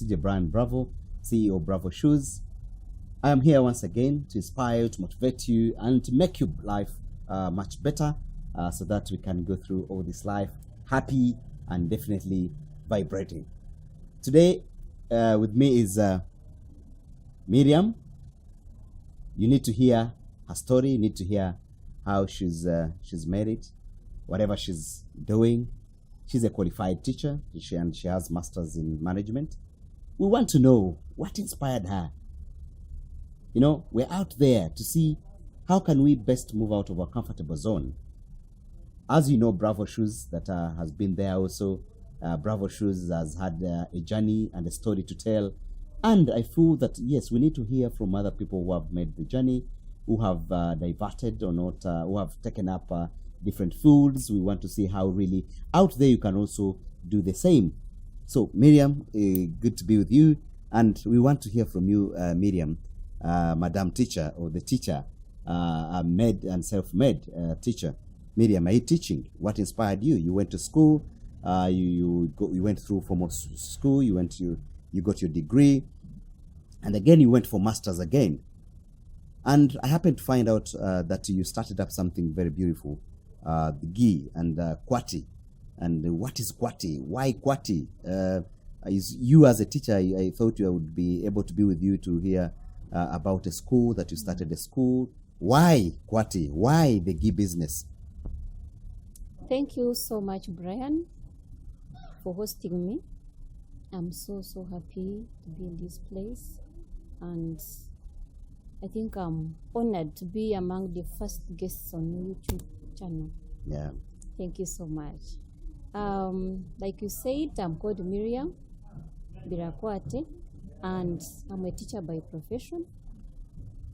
CJ Brian Bravo, CEO of Bravo Shoes. I am here once again to inspire you, to motivate you, and to make your life much better so that we can go through all this life happy and definitely vibrating. Today with me is Miriam. You need to hear her story. You need to hear how she's made it, whatever she's doing. She's a qualified teacher, and she has masters in management. We want to know what inspired her. You know, we're out there to see how can we best move out of our comfortable zone. As you know, Bravo Shoes that has been there also. Bravo Shoes has had a journey and a story to tell. And I feel that, yes, we need to hear from other people who have made the journey, who have diverted or not, who have taken up different fields. We want to see how really out there you can also do the same. So, Miriam, good to be with you. And we want to hear from you, Miriam, Madam Teacher, or the teacher, made and self-made teacher. Miriam, are you teaching? What inspired you? You went to school, you went through formal school, you got your degree, and again you went for masters again. And I happened to find out that you started up something very beautiful, the Gi and Kwati. And what is Kwati? Why Kwati? You as a teacher, I thought I would be able to be with you to hear about a school, that you started a school. Why Kwati? Why the Gi business? Thank you so much, Brian, for hosting me. I'm so happy to be in this place, and I think I'm honored to be among the first guests on your YouTube channel. Yeah. Thank you so much. Like you said, I'm called Miriam Birakwate, and I'm a teacher by profession.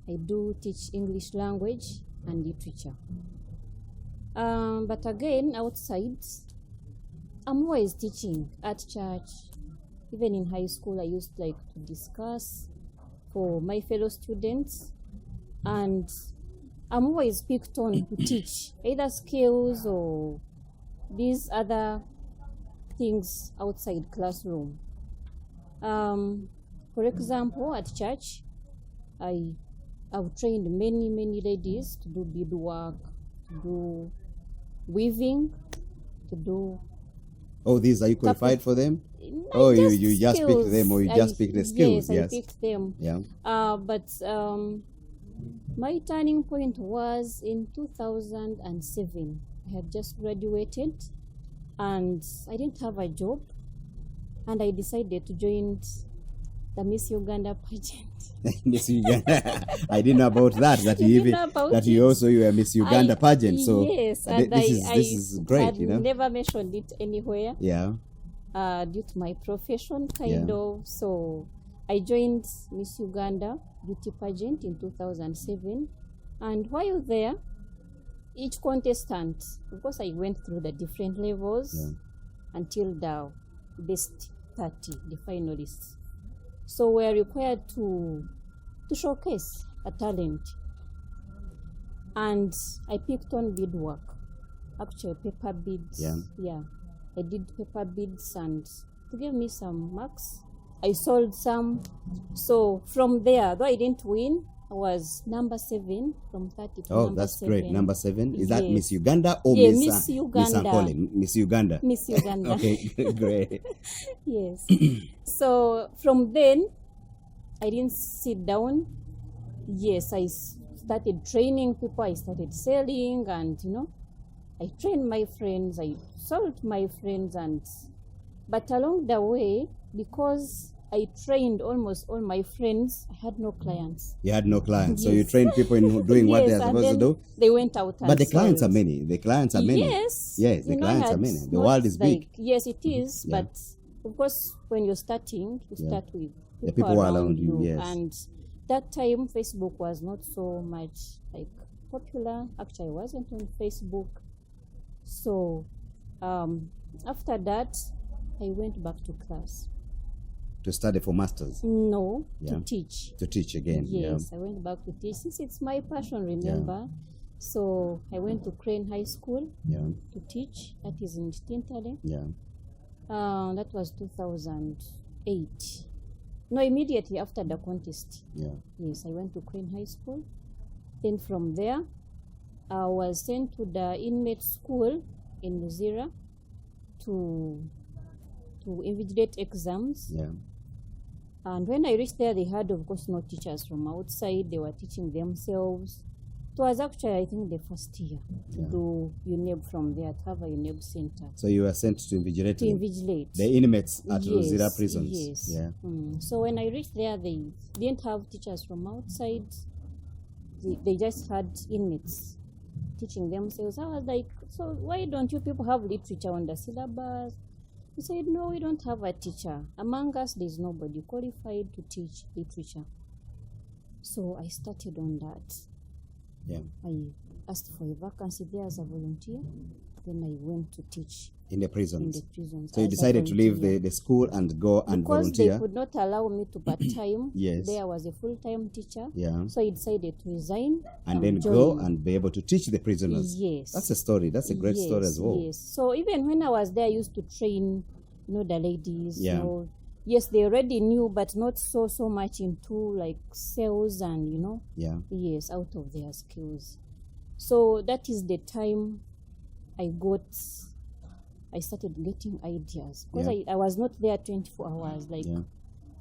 I do teach English language and literature. But again, outside, I'm always teaching at church. Even in high school, I used to discuss for my fellow students, and I'm always picked on to teach either skills or these other things outside classroom. For example, at church, I've trained many ladies to do beadwork, to do weaving, to do. Oh, these, are you qualified for them? Oh, you just picked them, or you just picked the skills? Yes, I picked them. Yeah. But my turning point was in 2007. I had just graduated, and I didn't have a job, and I decided to join the Miss Uganda pageant. Miss Uganda. I didn't know about that. You are Miss Uganda pageant. So yes, this is great. You know, never mentioned it anywhere. Yeah. Due to my profession, kind of. So I joined Miss Uganda beauty pageant in 2007, and while there, each contestant, of course, I went through the different levels until the best 30, the finalists. So we're required to showcase a talent. And I picked on beadwork, actually paper beads. Yeah. I did paper beads, and to give me some marks, I sold some. So from there, though I didn't win, I was number 7 from 30 to number 7. Oh, that's great. Number 7. Is that Miss Uganda or Miss Uganda? Miss Uganda. Miss Uganda. Okay, great. Yes. So from then, I didn't sit down. Yes, I started training people. I started selling, and I trained my friends. I sold my friends, but along the way, because I trained almost all my friends, I had no clients. You had no clients, so you trained people in doing what they're supposed to do? They went out and But the clients are many. The clients are many. Yes. Yes, the clients are many. The world is big. Yes, it is. But of course, when you're starting, you start with the people around you. Yes. And that time, Facebook was not so much popular. Actually, I wasn't on Facebook. So after that, I went back to class. To study for masters? No, to teach. To teach again. Yes, I went back to teach, since it's my passion, remember. So I went to Crane High School to teach. That is in Tintale. Yeah. That was 2008. No, immediately after the contest. Yeah. Yes, I went to Crane High School. Then from there, I was sent to the inmate school in Luzira to invigilate exams. Yeah. And when I reached there, they had, of course, no teachers from outside. They were teaching themselves. It was actually, I think, the first year to do UNEB from there, to have a UNEB center. So you were sent to invigilate The inmates at Yes, Luzira prisons. Yes. Yeah. So when I reached there, they didn't have teachers from outside. They just had inmates teaching themselves. I was like, so why don't you people have literature on the syllabus? He said, no, we don't have a teacher. Among us, there's nobody qualified to teach literature. So I started on that. Yeah. I asked for a vacancy there as a volunteer. Then I went to teach In the in prisons. the prisons. So you as a decided to leave volunteer. the school and go and Because volunteer. they could not allow me to part-time. Yes. There was a full-time teacher. Yeah. So I decided to resign. And then join. go and be able to teach the prisoners. Yes. That's a story. That's a great story as well. Yes. So even when I was there, I used to train, the ladies. Yeah. Yes, they already knew, but not so much into like sales and Yeah. yes, out of their skills. So that is the time I started getting ideas because Yeah. I was not there 24 hours. Like Yeah.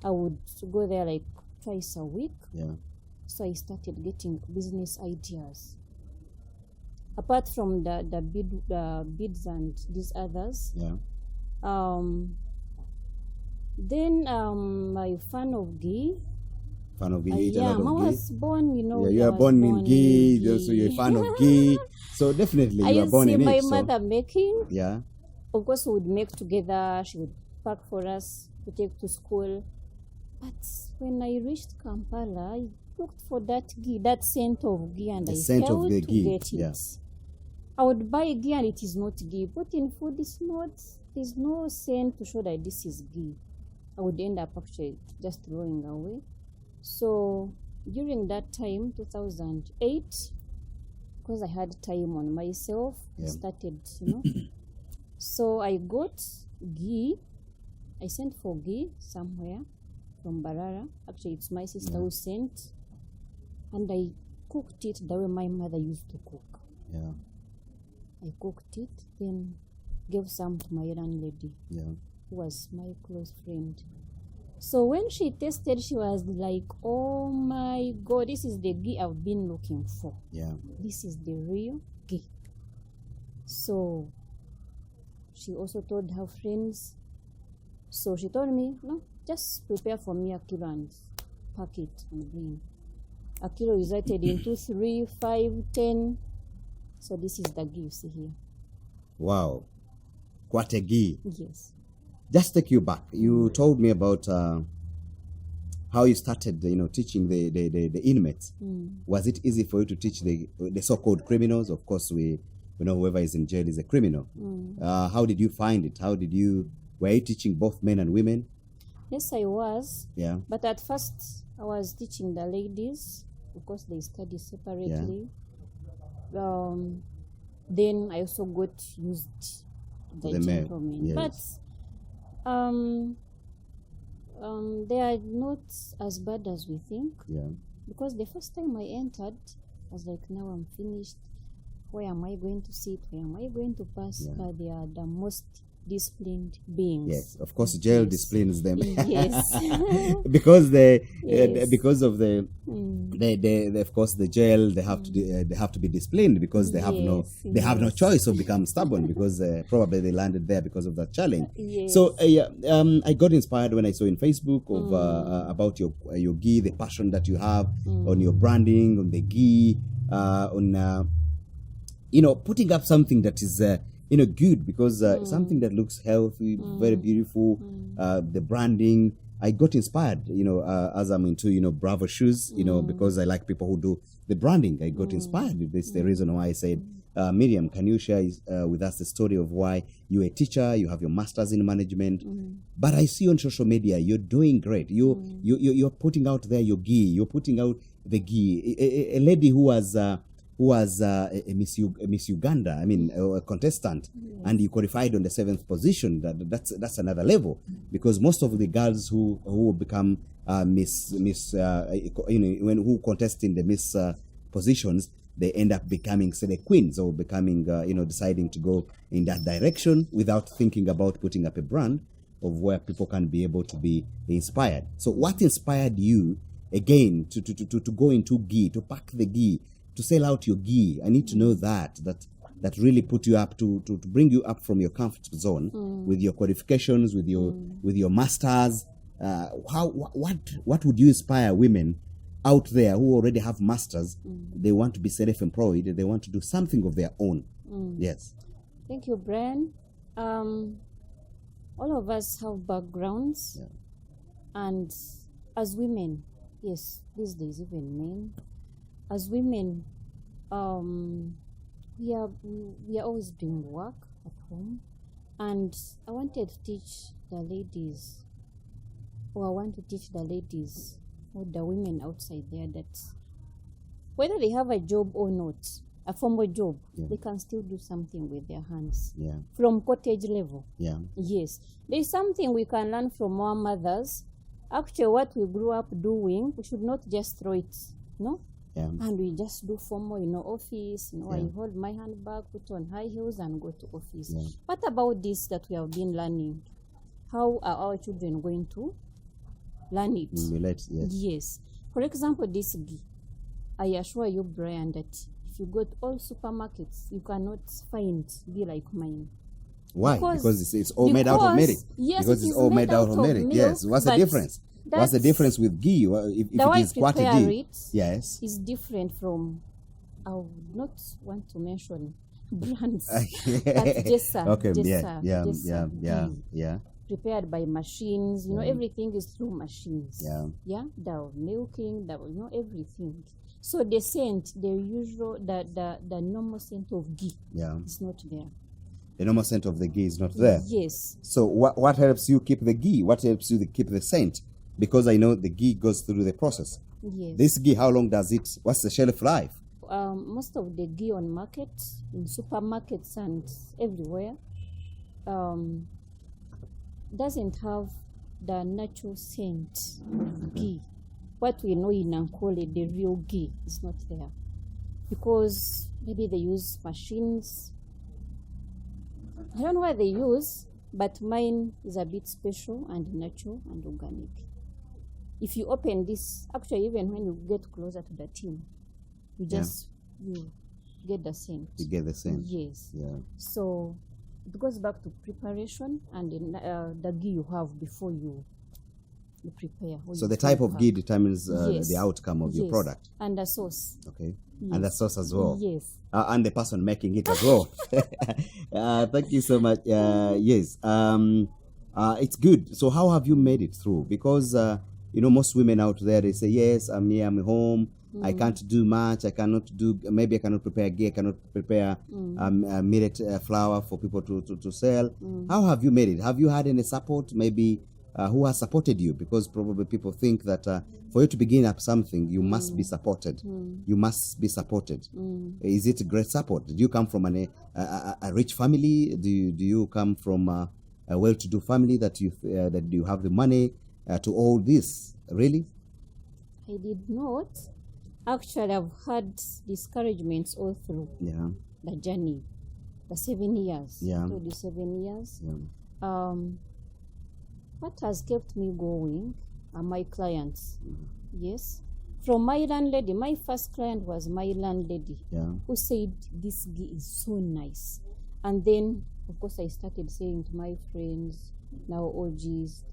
I would go there like twice a week. Yeah. So I started getting business ideas. Apart from the beads and these others, Yeah. then my fan of ghee. Fan of ghee. You eat a Yeah, lot I of ghee. was born, Yeah, you I are was born in ghee. So you're a fan of ghee. So definitely I you are used born to see in my it. So, mother making. yeah. Of course, we would make together. She would pack for us to take to school. But when I reached Kampala, I looked for that ghee, that scent of ghee, and The I scent of failed the to ghee, get it. yeah. I would buy ghee and it is not ghee. Put in food, there's no scent to show that this is ghee. I would end up actually just throwing away. So during that time, 2008, because I had time on myself, I Yeah. started, So I got ghee. I sent for ghee somewhere from Barara. Actually, it's my sister Yeah. who sent. And I cooked it the way my mother used to cook. Yeah. I cooked it, then gave some to my landlady, Yeah. who was my close friend. So when she tasted, she was like, oh my God, this is the ghee I've been looking for. Yeah. This is the real ghee. So she also told her friends. So she told me, no, just prepare for me a kilo and pack it and bring. A kilo resulted in 2, 3, 5, 10. So this is the ghee you see here. Wow. Quite a ghee. Yes. Just take you back. You told me about how you started, teaching the inmates. Was it easy for you to teach the so-called criminals? Of course, we know whoever is in jail is a criminal. How did you find it? Were you teaching both men and women? Yes, I was. Yeah. But at first, I was teaching the ladies. Of course, they study separately. Then I also got used to the men, gentlemen. yes. But they are not as bad as we think. Yeah. Because the first time I entered, I was like, now I'm finished. Where am I going to sit? Where am I going to pass? Yeah. But they are the most disciplined beings. Yes. Of course, jail Yes. disciplines them. Yes. because Yes. because of of course the jail they have to be disciplined because they have no Yes. choice of become stubborn because probably they landed there because of that challenge. Yes. So I got inspired when I saw in Facebook of about your ghee, the passion that you have on your branding, on the ghee, on putting up something that is good because something that looks healthy, very beautiful, the branding. I got inspired, as I'm into, Bravo shoes, because I like people who do the branding. I got inspired. This is the reason why I said, Miriam, can you share with us the story of why you're a teacher, you have your master's in management, but I see on social media, you're doing great. You're putting out there your ghee, you're putting out the ghee. A lady who was who was a Miss Uganda, I mean, a contestant, and you qualified on the 7th position. That's another level, because most of the girls who become Miss, who contest in the Miss positions, they end up becoming, say, the queens, or becoming, deciding to go in that direction without thinking about putting up a brand of where people can be able to be inspired. So what inspired you, again, to go into ghee, to pack the ghee, to sell out your ghee? I need to know that really put you up to bring you up from your comfort zone with your qualifications, with your masters. What would you inspire women out there who already have masters? They want to be self-employed, they want to do something of their own. Yes. Thank you, Brian. All of us have backgrounds, and as women, yes, these days even men, as women, we are always doing work at home, and I wanted to teach the ladies, or I want to teach the ladies or the women outside there, that whether they have a job or not, a formal job, they can still do something with their hands. From cottage level. Yes. There is something we can learn from our mothers. Actually, what we grew up doing, we should not just throw it, no? And we just do formal, office, I hold my handbag, put on high heels and go to office. What about this that we have been learning? How are our children going to learn it? Yes. For example, this ghee. I assure you, Brian, that if you go to all supermarkets, you cannot find ghee like mine. Why? Because it's all made out of milk. Yes, because it's all made out of milk. Yes. What's the difference? What's the difference with ghee? If it is quantity, yes, is different from. I would not want to mention brands. That's Jessa. Okay. Jessa Yeah. Prepared by machines. Everything is through machines. Yeah. The milking, everything. So the scent, the usual, the normal scent of ghee, is not there. The normal scent of the ghee is not there. Yes. So what helps you keep the ghee? What helps you to keep the scent? Because I know the ghee goes through the process. Yes. This ghee, how long does it? What's the shelf life? Most of the ghee on market, in supermarkets and everywhere, doesn't have the natural scent of ghee. What we know in Ankole, the real ghee, is not there. Because maybe they use machines. I don't know what they use, but mine is a bit special and natural and organic. If you open this, actually, even when you get closer to the tin, you just you get the scent. You get the scent. Yes. Yeah. So it goes back to preparation and the ghee you have before you prepare. So the type of ghee determines the outcome of your product. And the sauce. Okay. Yes. And the sauce as well. Yes. And the person making it as well. Thank you so much. Yes. It's good. So how have you made it through? Because most women out there, they say, yes, I'm here, I'm home. I can't do much. Maybe I cannot prepare ghee. I cannot prepare millet flour for people to sell. How have you made it? Have you had any support? Maybe who has supported you? Because probably people think that for you to begin up something, you must be supported. You must be supported. Is it a great support? Do you come from a rich family? Do you come from a well-to-do family that you have the money to all this? Really? I did not. Actually, I've had discouragements all through the journey, the 7 years. The 7 years. What has kept me going are my clients. Yes. From my landlady, my first client was my landlady, who said this ghee is so nice. And then, of course, I started saying to my friends, now OGs,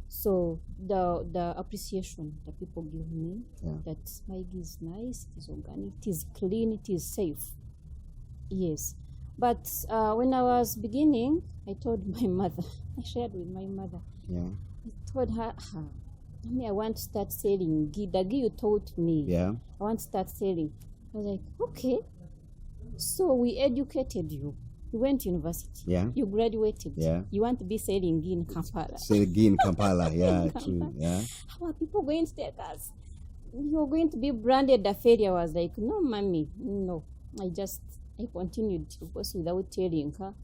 So the appreciation that people give me, that my ghee is nice, it is organic, it is clean, it is safe. Yes. But when I was beginning, I told my mother, I shared with my mother. I told her, I want to start selling ghee. The ghee you taught me, I want to start selling. I was like, okay. So we educated you. You went to university. You graduated. You want to be selling ghee in Kampala. Selling ghee in Kampala, true. How are people going to take us? you're going to be branded a failure. I was like, no, mommy, no. I continued, of course, without telling her.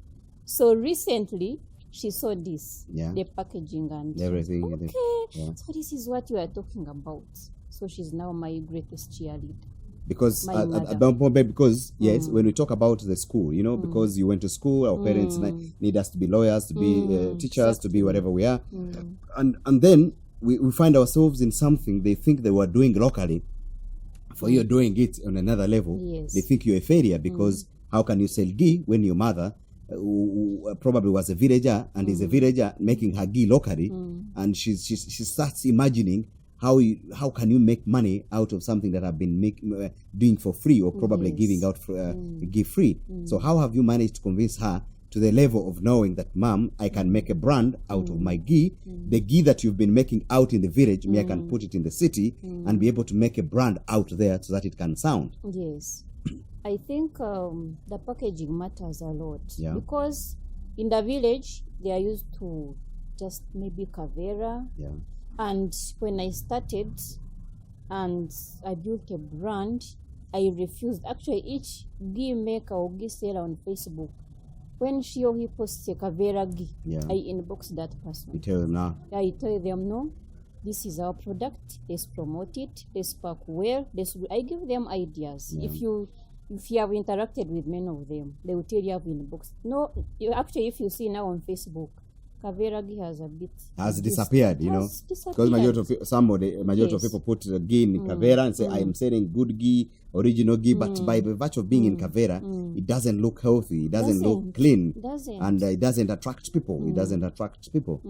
So recently, she saw this, Yeah. the packaging, and Everything. okay, Yeah. so this is what you are talking about. So she's now my greatest cheerleader. Because My mother. because yes, when we talk about the school, you know, because you went to school, our parents need us to be lawyers, to be teachers, to be whatever we are, and then we find ourselves in something they think they were doing locally. For you doing it on another level, Yes. they think you're a failure because how can you sell ghee when your mother who probably was a villager and is a villager making her ghee locally, and she starts imagining how can you make money out of something that I've been doing for free or probably Yes. giving out for ghee free. So how have you managed to convince her to the level of knowing that, Mom, I can make a brand out of my ghee, the ghee that you've been making out in the village, me I can put it in the city and be able to make a brand out there so that it can sound. Yes. I think the packaging matters a lot. Yeah. Because in the village, they are used to just maybe Kavera. Yeah. And when I started and I built a brand, I refused. Actually, each ghee maker or ghee seller on Facebook, when she or he posts a Kavera ghee, Yeah. I inbox that You person. tell them now. I tell them, no, this is our product. Let's promote it. Let's pack well. I give them ideas. Yeah. If you have interacted with many of them, they will tell you have inbox. No, if you see now on Facebook, Kavera ghee has Disappeared, you know, because majority of people put the ghee in Kavera and say I am selling good ghee, original ghee, but by the virtue of being in Kavera, it doesn't look healthy, it doesn't look clean, and it doesn't attract people. It doesn't attract people.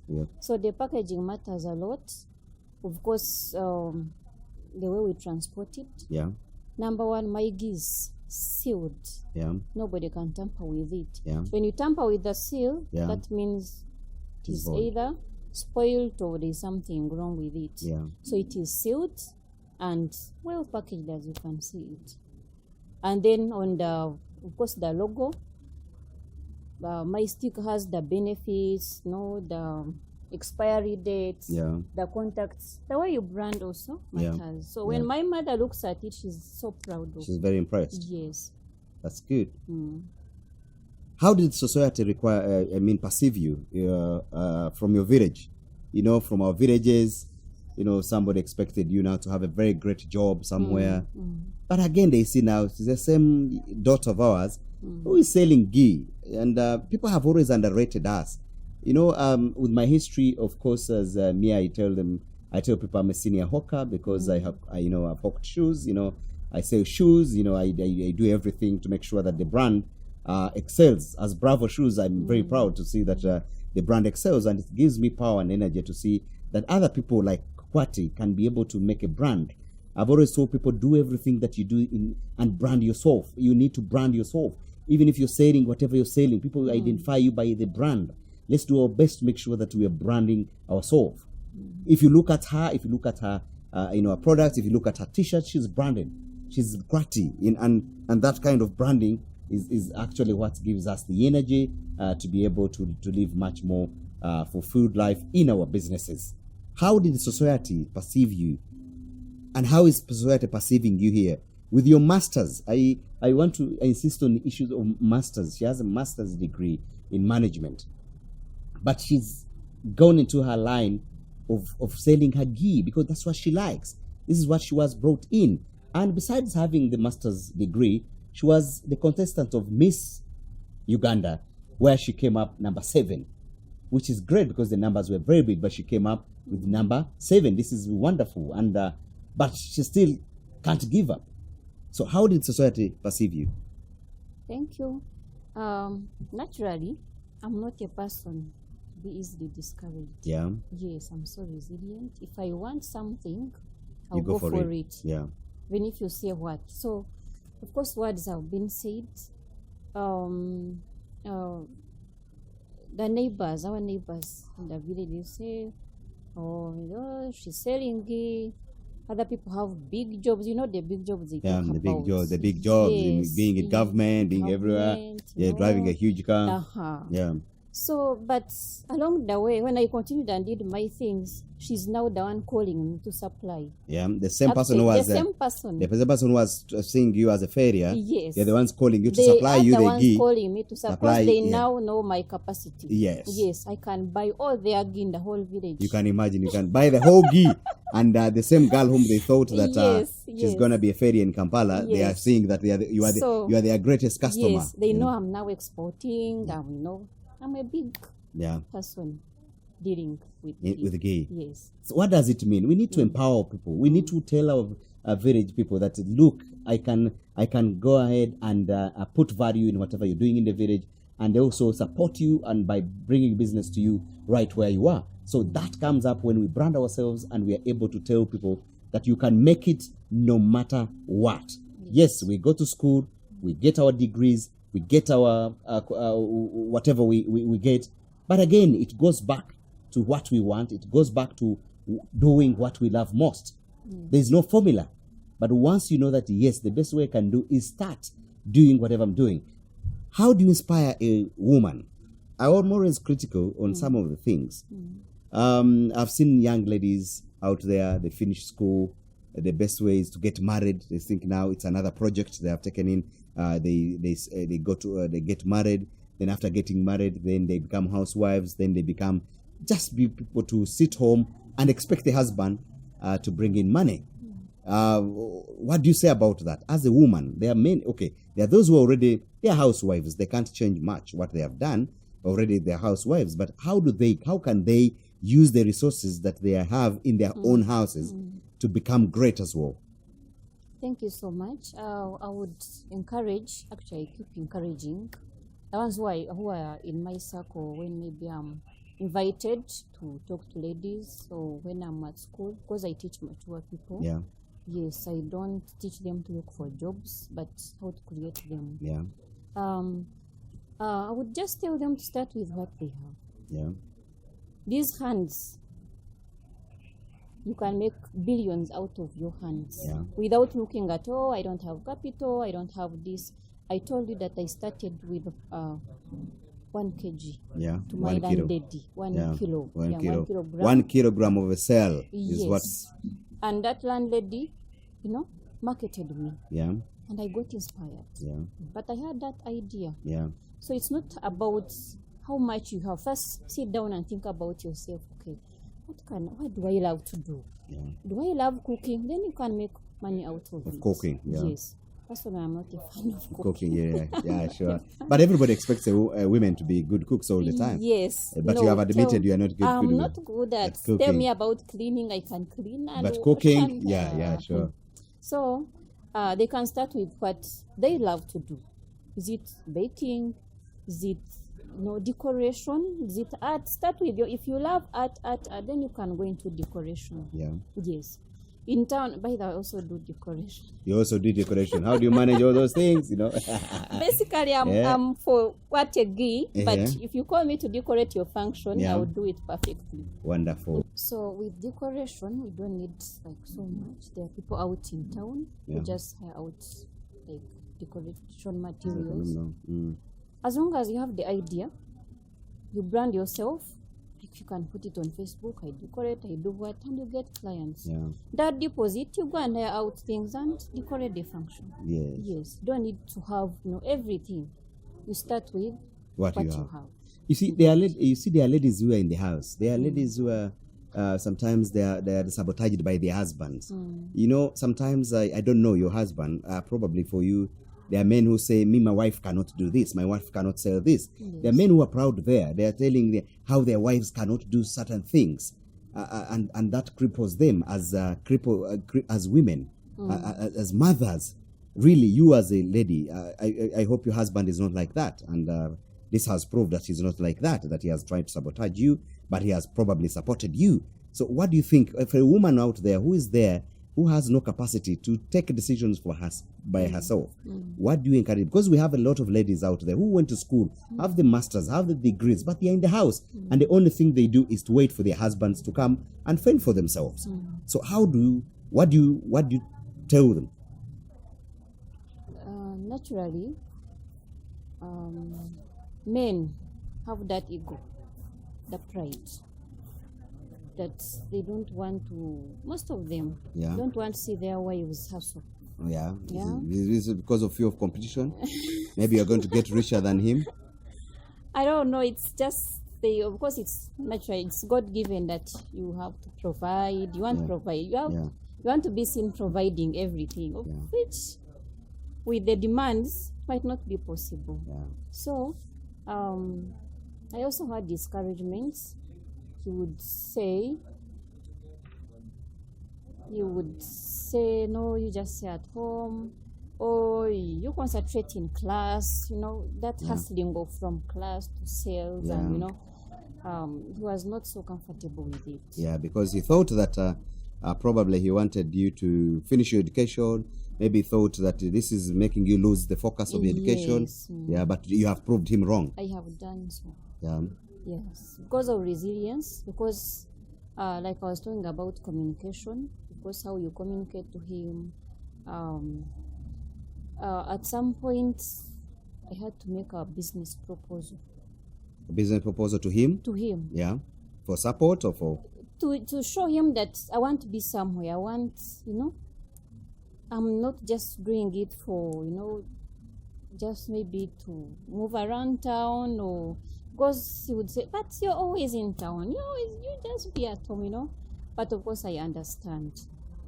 Yeah. So the packaging matters a lot. Of course, the way we transport it. Yeah. Number one, my ghee is sealed. Yeah. Nobody can tamper with it. Yeah. When you tamper with the seal, Yeah. that means It is it's void. either spoiled or there's something wrong with it. Yeah. So it is sealed and well packaged, as you can see it. And then on of course, the logo, my stick has the benefits, the expiry dates, Yeah. the contacts. The way you brand also Yeah. matters. So when my mother looks at it, she's so proud of She's very impressed. Yes. That's good. How did society perceive you from your village? You know, from our villages, you know, somebody expected you now to have a very great job somewhere. But again, they see now, it's the same daughter of ours who is selling ghee. And people have always underrated us. You know, with my history, of course, as me, I tell people I'm a senior hawker because I've hawked shoes. You know, I sell shoes. You know, I do everything to make sure that the brand excels. As Bravo Shoes, I'm very proud to see that the brand excels, and it gives me power and energy to see that other people like Kwati can be able to make a brand. I've always told people, do everything that you do and brand yourself. You need to brand yourself. Even if you're selling whatever you're selling, people identify you by the brand. Let's do our best to make sure that we are branding ourselves. If you look at her, her products, if you look at her t-shirt, she's branded. She's Kwati, and that kind of branding is actually what gives us the energy to be able to live much more fulfilled life in our businesses. How did society perceive you? And how is society perceiving you here? With your masters, I want to insist on the issues of masters. She has a master's degree in management. But she's gone into her line of selling her ghee because that's what she likes. This is what she was brought in. And besides having the master's degree, she was the contestant of Miss Uganda, where she came up number 7, which is great because the numbers were very big, but she came up with number 7. This is wonderful. And but she still can't give up. So how did society perceive you? Thank you. Naturally, I'm not a person to be easily discouraged. Yeah. Yes, I'm so resilient. If I want something, I'll You go for it. Yeah. Even if you say what. So, of course, words have been said. The neighbors, our neighbors in the village, they say, oh, she's selling ghee. Other people have big jobs. You know the big jobs they Yeah, talk the big about. jobs, the big jobs, Yes, being in government, being everywhere. government, Yeah, driving a huge car. Uh-huh. Yeah. So, but along the way, when I continued and did my things, she's now the one calling me to supply. Yeah, the same person who Actually, was the same person. the person who was seeing you as a failure. Yes. They're the ones calling you to They supply are you the the ones ghee. calling me to supply. Supply, They yeah. now know my capacity. Yes. Yes, I can buy all their ghee in the whole village. You can imagine, you can buy the whole ghee, and the same girl whom they thought that Yes, she's yes. gonna be a fairy in Kampala, they are Yes. seeing that you are their greatest customer. Yes, they you know I'm now exporting. I'm a big Yeah, person dealing with with the ghee. Yes. So what does it mean? We need to empower people. We need to tell our village people that, look, I can go ahead and put value in whatever you're doing in the village, and also support you and by bringing business to you right where you are. So that comes up when we brand ourselves and we are able to tell people that you can make it no matter what. Yes, we go to school, we get our degrees, we get our whatever we get. But again, it goes back to what we want. It goes back to doing what we love most. There's no formula. But once you know that, yes, the best way I can do is start doing whatever I'm doing. How do you inspire a woman? I'm always critical on some of the things. I've seen young ladies out there, they finish school. The best way is to get married. They think now it's another project they have taken in. They get married. Then after getting married, then they become housewives. Then they become just be people to sit home and expect the husband to bring in money. What do you say about that? As a woman, there are those who they are housewives. They can't change much what they have done. Already they're housewives. But how can they use the resources that they have in their own houses to become great as well? Thank you so much. I would encourage, actually I keep encouraging, the ones who are in my circle, when maybe I'm invited to talk to ladies, or when I'm at school, because I teach mature people. Yeah. Yes, I don't teach them to look for jobs, but how to create them. Yeah. I would just tell them to start with what they have. Yeah. These hands, you can make billions out of your hands without looking at, I don't have capital, I don't have this. I told you that I started with 1 kg to my landlady. 1 kilo. 1 kilogram. 1 kilogram of a cell is what. And that landlady, marketed me. Yeah. And I got inspired. Yeah. But I had that idea. Yeah. So it's not about how much you have. First, sit down and think about yourself. Okay, what do I love to do? Yeah. Do I love cooking? Then you can make money out of it. Cooking, yeah. Yes. Personally, I'm not a fan of cooking. Yeah, sure. But everybody expects women to be good cooks all the time. Yes. But you have admitted you are not good. I'm not good at cooking. Tell me about cleaning. I can clean. But cooking, yeah, sure. So they can start with what they love to do. Is it baking? Is it decoration? Is it art? Start with if you love art, then you can go into decoration. Yeah. Yes. In town, by the way, I also do decoration. You also do decoration. How do you manage all those things? Basically, I'm for what a ghee, but if you call me to decorate your function, I will do it perfectly. Wonderful. So with decoration, we don't need so much. There are people out in town who just hire out decoration materials. As long as you have the idea, you brand yourself. You can put it on Facebook. I decorate, I do what, and you get clients. Yeah. That deposit, you go and hire out things and decorate the function. Yes. Yes. Don't need to have everything. You start with what you have. You see, there are ladies who are in the house. There are ladies who are sometimes they are sabotaged by their husbands. Sometimes I don't know your husband. Probably for you, there are men who say, my wife cannot do this. My wife cannot sell this. Yes. There are men who are proud there. They are telling how their wives cannot do certain things. And that cripples them as women, as mothers. Really, you as a lady, I hope your husband is not like that. And this has proved that he's not like that he has tried to sabotage you, but he has probably supported you. So what do you think, if a woman out there who has no capacity to take decisions for by herself, what do you encourage? Because we have a lot of ladies out there who went to school, have the masters, have the degrees, but they're in the house, and the only thing they do is to wait for their husbands to come and fend for themselves. So what do you tell them? Naturally, men have that ego, the pride, that they don't want to, most of them Yeah. don't want to see their wives hustle. Yeah. Yeah. Is it because of fear of competition? Maybe you're going to get richer than him. I don't know, it's just they, of course it's natural, it's God given that you have to provide, you want to provide, you want to be seen providing everything, of Yeah. which with the demands might not be possible. Yeah. So I also had discouragements. He would say, no, you just stay at home, or you concentrate in class, that hustling of from class to sales, and he was not so comfortable with it. Yeah, because he thought that probably he wanted you to finish your education. Maybe thought that this is making you lose the focus of your education. Yes. Yeah, but you have proved him wrong. I have done so. Yeah. Yes, because of resilience, because like I was talking about communication, because how you communicate to him. At some point, I had to make a business proposal. A business proposal to him? To him. Yeah. For support or for? To show him that I want to be somewhere. I want, I'm not just doing it for, just maybe to move around town, or because he would say, but you're always in town. You just be at home, But of course I understand.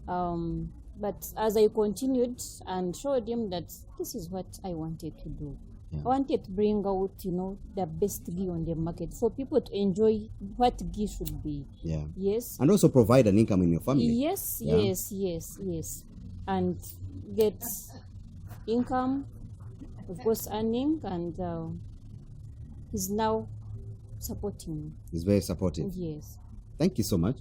But as I continued and showed him that this is what I wanted to do. Yeah. I wanted to bring out, the best ghee on the market for people to enjoy what ghee should be. Yeah. Yes. And also provide an income in your family. Yes, Yeah. yes. And get income, of course, earning, and he's now supporting me. He's very supportive. Yes. Thank you so much.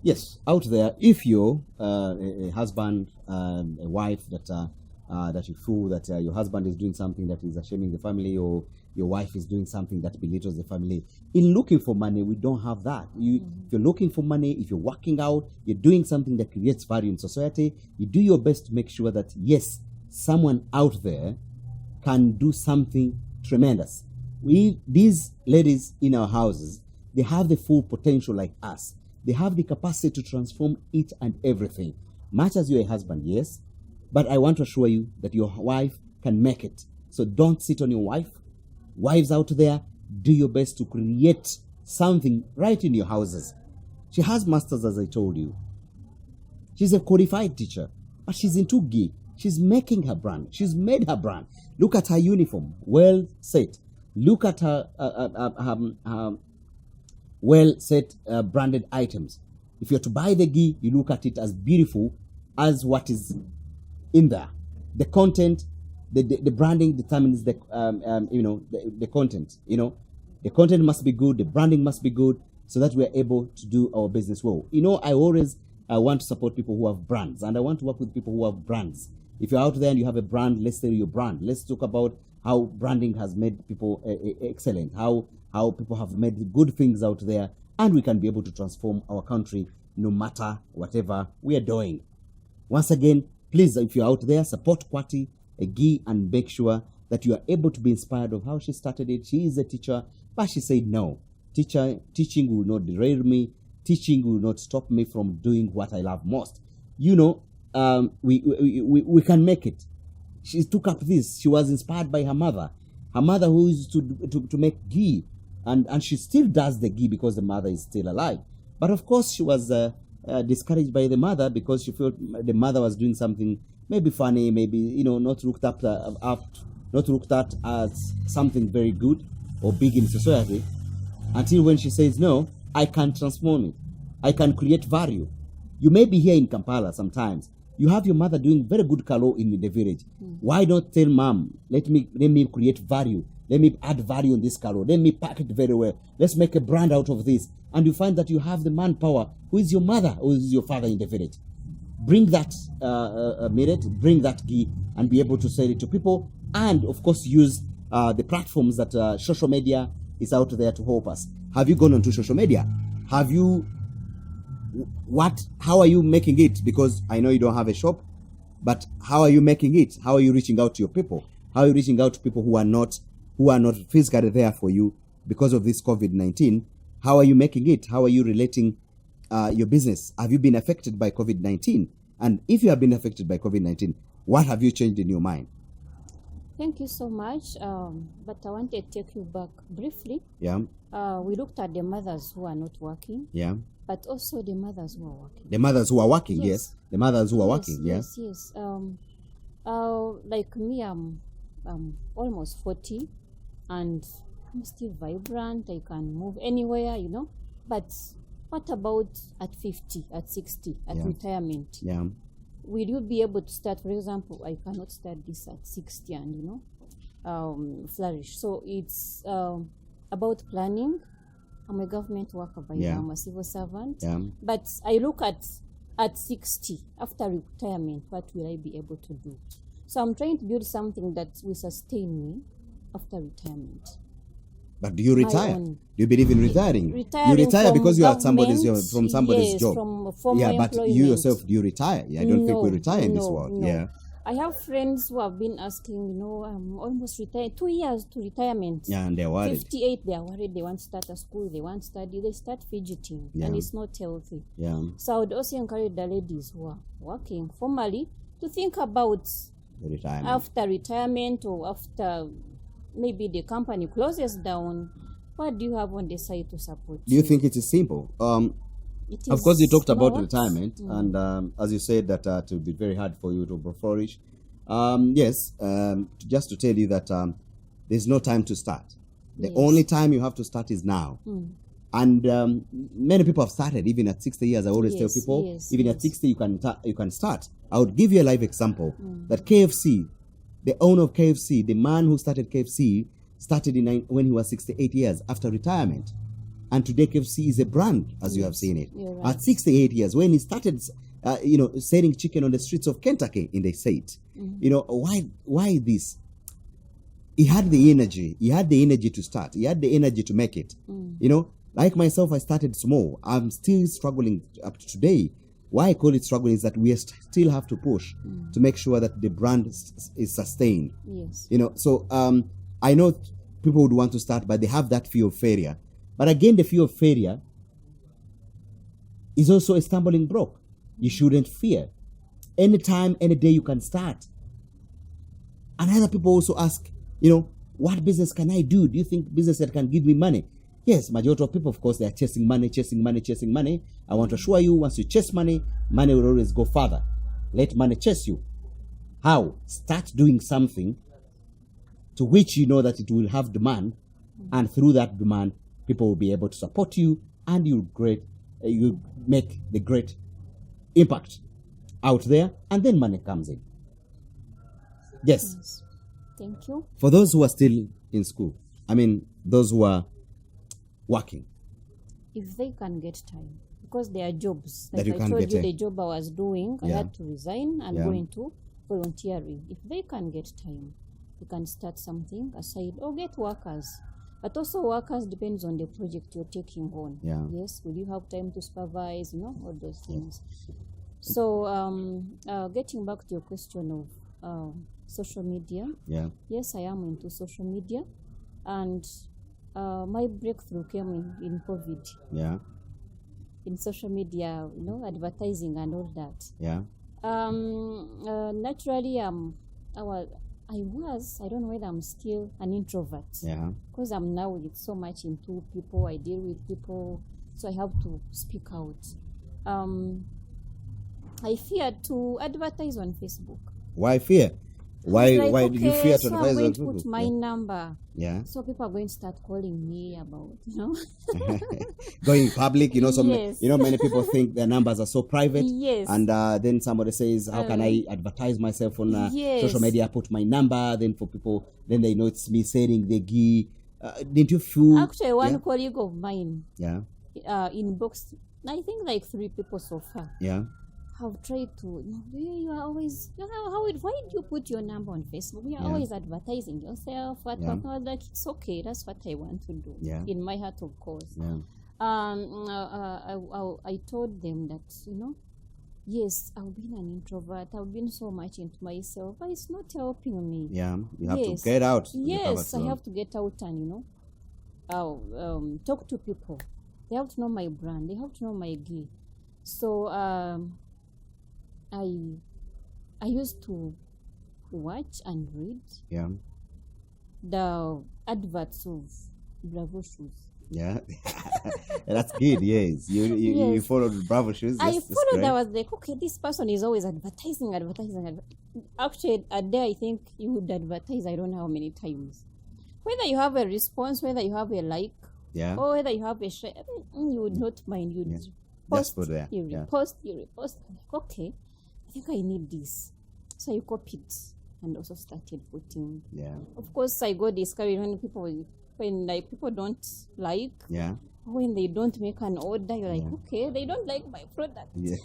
Yes, out there, if you're a husband, a wife that you feel that your husband is doing something that is shaming the family, or your wife is doing something that belittles the family, in looking for money, we don't have that. If you're looking for money, if you're working out, you're doing something that creates value in society, you do your best to make sure that, yes, someone out there can do something tremendous. These ladies in our houses, they have the full potential like us. They have the capacity to transform each and everything. Much as you're a husband, yes, but I want to assure you that your wife can make it. So don't sit on your wife. Wives out there, do your best to create something right in your houses. She has masters, as I told you. She's a qualified teacher, but she's into ghee. She's making her brand. She's made her brand. Look at her uniform, well set. Look at her well-set branded items. If you're to buy the ghee, you look at it as beautiful as what is in there. The content, the branding determines the content. The content must be good. The branding must be good, so that we are able to do our business well. I always want to support people who have brands, and I want to work with people who have brands. If you're out there and you have a brand, let's sell your brand. Let's talk about how branding has made people excellent. How people have made good things out there, and we can be able to transform our country no matter whatever we are doing. Once again, please, if you're out there, support Kwati Ghee and make sure that you are able to be inspired of how she started it. She is a teacher, but she said, no, teaching will not derail me. Teaching will not stop me from doing what I love most. We can make it. She took up this. She was inspired by her mother who used to make ghee. And she still does the ghee because the mother is still alive. But of course, she was discouraged by the mother because she felt the mother was doing something maybe funny, maybe not looked at as something very good or big in society. Until when she says, no, I can transform it. I can create value. You may be here in Kampala sometimes. You have your mother doing very good kalo in the village. Why not tell mom, let me create value. Let me add value in this kalo. Let me pack it very well. Let's make a brand out of this. And you find that you have the manpower. Who is your mother? Who is your father in the village? Bring that merit, bring that ghee, and be able to sell it to people. And of course, use the platforms that social media is out there to help us. Have you gone onto social media? How are you making it? Because I know you don't have a shop, but how are you making it? How are you reaching out to your people? How are you reaching out to people who are not physically there for you, because of this COVID-19. How are you making it? How are you relating your business? Have you been affected by COVID-19? And if you have been affected by COVID-19, what have you changed in your mind? Thank you so much. But I want to take you back briefly. Yeah, We looked at the mothers who are not working, yeah. but also the mothers who are working. The mothers who are working, Yes. yes. The mothers who are working, yeah. Yes. Like me, I'm almost 40, and I'm still vibrant. I can move anywhere, But what about at 50, at 60, at Yeah. retirement? Yeah, Will you be able to start? For example, I cannot start this at 60 and flourish. So it's about planning. I'm a government worker by Yeah. now. I'm a civil servant. yeah. But I look at 60, after retirement, what will I be able to do? So I'm trying to build something that will sustain me after retirement. But do you My retire? own. Do you believe in retiring? Retiring You retire from because you are from somebody's yes, job. from formal Yeah, but you employment. yourself, do you retire? Yeah, I don't think we No, retire in this no, world. no. Yeah, I have friends who have been asking, I'm almost retired, 2 years to retirement. yeah, and they're worried. 58, they are worried, they want to start a school, they want to study, they start fidgeting, Yeah. and it's not healthy. Yeah, So I would also encourage the ladies who are working formally to think about the retirement. after retirement or after maybe the company closes down, what do you have on the side to support Do you think it is simple? It Of is course, you talked about smart. retirement, and as you said that it will be very hard for you to flourish. Yes, just to tell you that there's no time to start. The Yes. only time you have to start is now. And many people have started even at 60 years. I always tell Yes, people, yes, even at yes. 60, you can start. I would give you a live example that KFC, the owner of KFC, the man who started KFC, started when he was 68 years after retirement. And today KFC is a brand, as you have seen it. You're right. At 68 years, when he started, selling chicken on the streets of Kentucky in the state, why this? He had the energy. He had the energy to start. He had the energy to make it. Like myself, I started small. I'm still struggling up to today. Why I call it struggling is that we still have to push to make sure that the brand is sustained. Yes. So I know people would want to start, but they have that fear of failure. But again, the fear of failure is also a stumbling block. You shouldn't fear. Anytime, any day you can start. And other people also ask, what business can I do? Do you think business that can give me money? Yes, majority of people, of course, they are chasing money. I want to assure you, once you chase money, money will always go further. Let money chase you. How? Start doing something to which you know that it will have demand, and through that demand, people will be able to support you, and you make the great impact out there, and then money comes in. Yes. Yes. Thank you. For those who are still in school, those who are working, If they can get time, because there are jobs. That Like you I can't told get you, a- the job I was doing, I Yeah. had to resign and Yeah. go into volunteering. If they can get time, they can start something aside or get workers. But also workers depends on the project you're taking on. Yeah. Yes, will you have time to supervise, all those things. So getting back to your question of social media, yeah, yes, I am into social media, and my breakthrough came in COVID, yeah, in social media, advertising and all that. yeah, Naturally, I don't know whether I'm still an introvert, yeah, because I'm now with so much into people, I deal with people, so I have to speak out. I fear to advertise on Facebook. Why fear? Why It's like, why do you fear to so I'm advise going on to put people? my number. Yeah. So people are going to start calling me about, Going public, Yes. many people think their numbers are so private. Yes. And then somebody says, how can I advertise myself on Yes. social media? Put my number, then for people, then they know it's me selling the ghee. Didn't you feel? Actually, one Yeah. colleague of mine Yeah, inboxed, I think like 3 people so far yeah, have tried to, you are always, why do you put your number on Facebook? You are Yeah. always advertising yourself. Yeah. Like, it's okay. That's what I want to do. Yeah. In my heart, of course. yeah, I told them that, yes, I've been an introvert. I've been so much into myself, but it's not helping me. yeah. You have Yes. to get out. Yes, I have to get out and, talk to people. They have to know my brand. They have to know my ghee. So I used to watch and read Yeah. the adverts of Bravo shoes. Yeah. That's good. Yes. You Yes. followed Bravo shoes. I That's followed. I great. was like, okay, this person is always advertising. Actually, a day I think you would advertise. I don't know how many times. Whether you have a response, whether you have a like, Yeah. or whether you have a share, you would not mind. You'd Yeah. Just post, put there. you Yeah. repost, you repost. I'm like, okay, I think I need this. So I copied and also started putting. Yeah. Of course, I got discouraged when like people don't like, Yeah. when they don't make an order. You're like, Yeah. okay, they don't like my product. Yeah.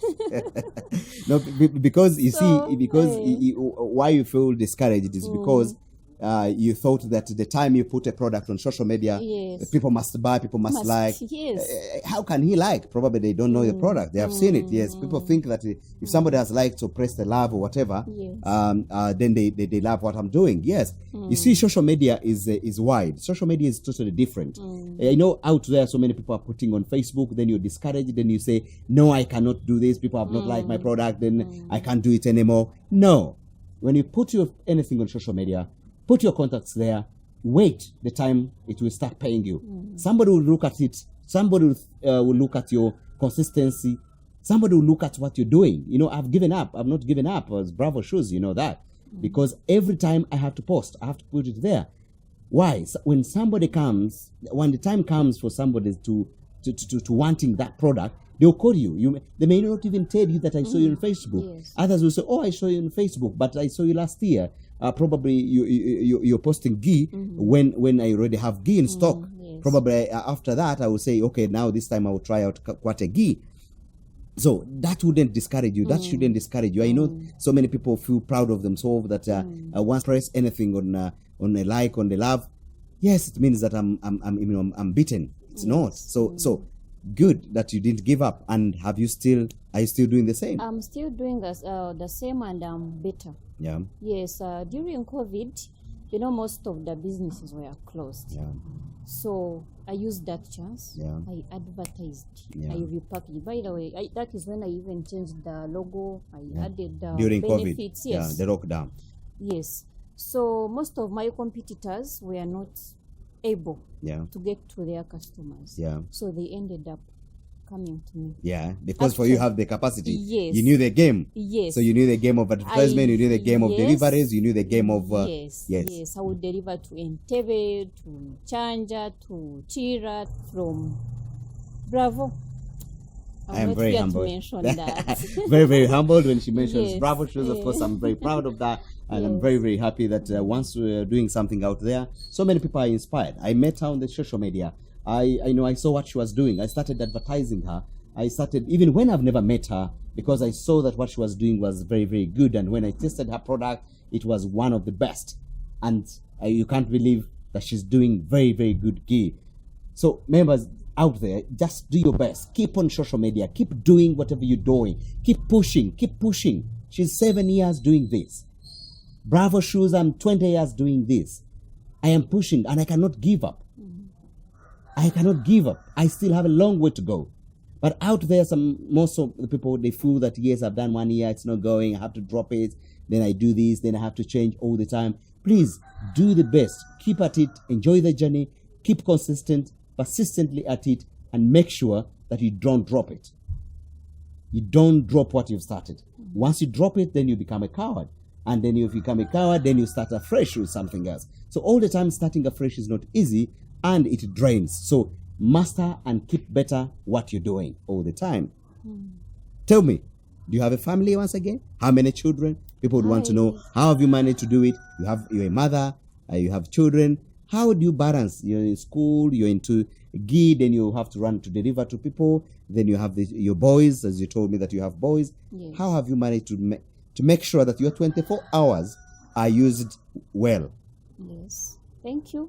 No, because you So, see, because eh. why you feel discouraged is because you thought that the time you put a product on social media, Yes. people must buy, people must like. Yes. How can he like? Probably they don't know the product. They have seen it. Yes, people think that if somebody has liked or pressed the love or whatever, Yes. then they love what I'm doing. Yes, you see, social media is wide. Social media is totally different. I know out there, so many people are putting on Facebook. Then you're discouraged. Then you say, "No, I cannot do this. People have not liked my product. Then I can't do it anymore." No, when you put anything on social media, put your contacts there. Wait the time it will start paying you. Somebody will look at it. Somebody will look at your consistency. Somebody will look at what you're doing. You know, I've given up. I've not given up as Bravo Shoes. You know that. Because every time I have to post, I have to put it there. Why? When somebody comes, when the time comes for somebody to wanting that product, they'll call you. They may not even tell you that I saw you on Facebook. Yes. Others will say, "Oh, I saw you on Facebook, but I saw you last year." Probably you're posting ghee when I already have ghee in stock. Yes. Probably after that, I will say, "Okay, now this time I will try out Kwate ghee." So that wouldn't discourage you. That shouldn't discourage you. I know so many people feel proud of themselves that once press anything on a like, on the love, yes, it means that I'm beaten. It's not. So good that you didn't give up. And are you still doing the same? I'm still doing the same, and I'm better. Yeah. Yes. During COVID, most of the businesses were closed. Yeah. So I used that chance. Yeah. I advertised. Yeah. I repackaged. By the way, that is when I even changed the logo. I added the During benefits. COVID. Yes. Yeah, the lockdown. Yes. So most of my competitors were not able Yeah. to get to their customers. Yeah. So they ended up coming to me. Yeah. Because for you have the capacity. Yes. You knew the game. Yes. So you knew the game of advertisement, you knew the game of Yes. deliveries, you knew the game of Yes. I would deliver to Entebbe, to Chanja, to Chira, from Bravo. I am not very here to humbled. mention that. Very, very humbled when she mentions Yes. Bravo Shoes. Of course, I'm very proud of that. And I'm Yes. very, very happy that once we're doing something out there, so many people are inspired. I met her on the social media. I know I saw what she was doing. I started advertising her. I started, even when I've never met her, because I saw that what she was doing was very, very good. And when I tested her product, it was one of the best. And you can't believe that she's doing very, very good ghee. So members out there, just do your best. Keep on social media. Keep doing whatever you're doing. Keep pushing. Keep pushing. She's 7 years doing this. Bravo Shoes, I'm 20 years doing this. I am pushing and I cannot give up. I cannot give up. I still have a long way to go. But out there, most of the people, they feel that, yes, I've done 1 year, it's not going, I have to drop it, then I do this, then I have to change all the time. Please, do the best. Keep at it, enjoy the journey, keep consistent, persistently at it, and make sure that you don't drop it. You don't drop what you've started. Once you drop it, then you become a coward. And then if you become a coward, then you start afresh with something else. So all the time, starting afresh is not easy, and it drains. So master and keep better what you're doing all the time. Tell me, do you have a family once again? How many children? People would want to know, how have you managed to do it? You're a mother, you have children. How do you balance? You're in school, you're into ghee, then you have to run to deliver to people. Then you have your boys, as you told me that you have boys. Yes. How have you managed to make sure that your 24 hours are used well? Yes. Thank you.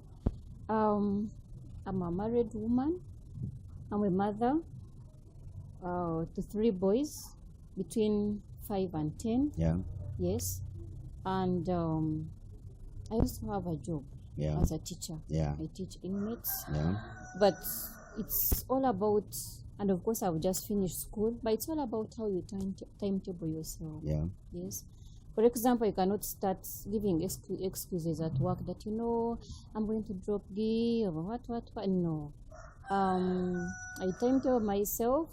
I'm a married woman. I'm a mother to 3 boys between 5 and 10. Yeah. Yes. And I also have a job. Yeah. as a teacher. Yeah. I teach inmates. Yeah. But it's all about, and of course I've just finished school, but it's all about how you timetable yourself. Yeah. Yes. For example, you cannot start giving excuses at work that, I'm going to drop gig or what. No. I timetable myself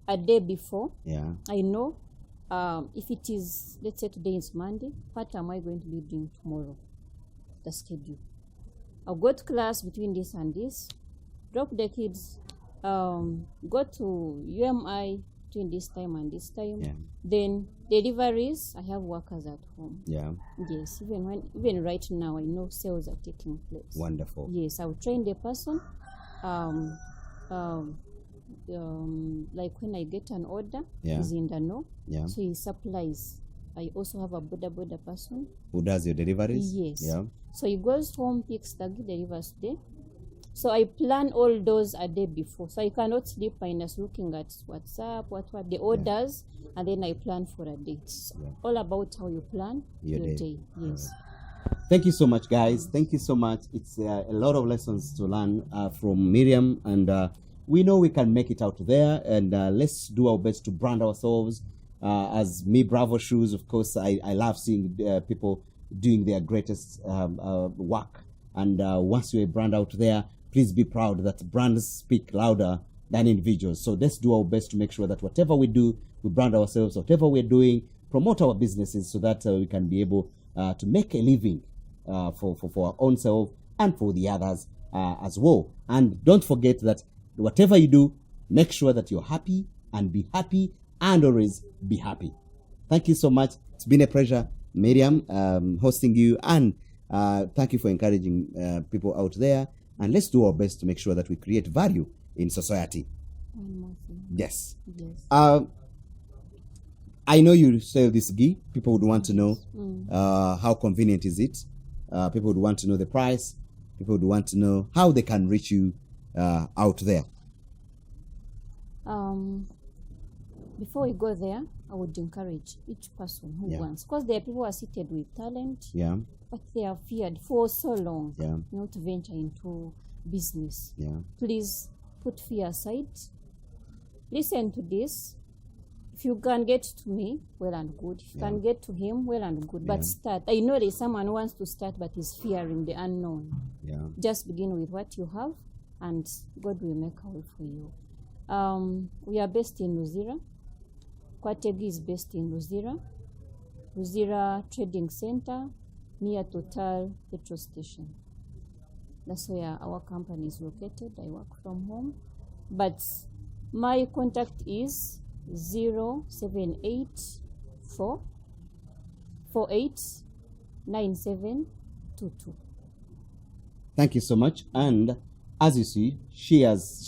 a day before. Yeah. I know if it is, let's say today is Monday, what am I going to be doing tomorrow? The schedule. I'll go to class between this and this, drop the kids, go to UMI between this time and this time. Yeah. Then deliveries, I have workers at home. Yeah. Yes, even right now, I know sales are taking place. Wonderful. Yes, I will train the person. Like when I get an order, Yeah. he's in the know. Yeah. So he supplies. I also have a border person. Who does your deliveries? Yes. Yeah. So he goes home, picks the delivers today. So I plan all those a day before. So I cannot sleep minus looking at WhatsApp, the orders, and then I plan for a date. So all about how you plan your day. Yes. Thank you so much, guys. Thank you so much. It's a lot of lessons to learn from Miriam, and we know we can make it out there. And let's do our best to brand ourselves. As Me Bravo Shoes, of course, I love seeing people doing their greatest work. And once you're a brand out there, please be proud that brands speak louder than individuals. So let's do our best to make sure that whatever we do, we brand ourselves. Whatever we're doing, promote our businesses so that we can be able to make a living for our own self and for the others as well. And don't forget that whatever you do, make sure that you're happy and be happy and always be happy. Thank you so much. It's been a pleasure, Miriam, hosting you, and thank you for encouraging people out there. And let's do our best to make sure that we create value in society. One more thing. Yes. Yes. I know you sell this ghee. People would want to know how convenient is it. People would want to know the price. People would want to know how they can reach you out there. Before we go there, I would encourage each person who wants, because there are people who are seated with talent, but they are feared for so long, to venture into business. Please put fear aside. Listen to this. If you can get to me, well and good. If you can get to him, well and good. But start. I know there's someone who wants to start but is fearing the unknown. Just begin with what you have, and God will make a way for you. We are based in Luzira. Kwategi is based in Luzira. Luzira Trading Center near Total Petrol Station. That's where our company is located. I work from home. But my contact is 0784 489722. Thank you so much. And as you see, she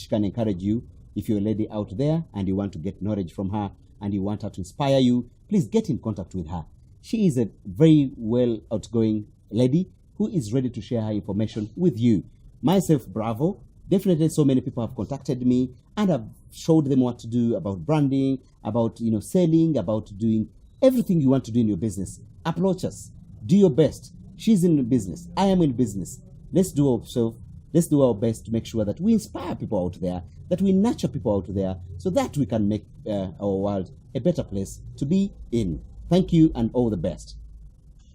can encourage you. If you're a lady out there and you want to get knowledge from her and you want her to inspire you, please get in contact with her. She is a very well outgoing lady who is ready to share her information with you. Myself, Bravo, definitely so many people have contacted me and I've showed them what to do about branding, about selling, about doing everything you want to do in your business. Approach us. Do your best. She's in business. I am in business. Let's do our best to make sure that we inspire people out there, that we nurture people out there, so that we can make our world a better place to be in. Thank you and all the best.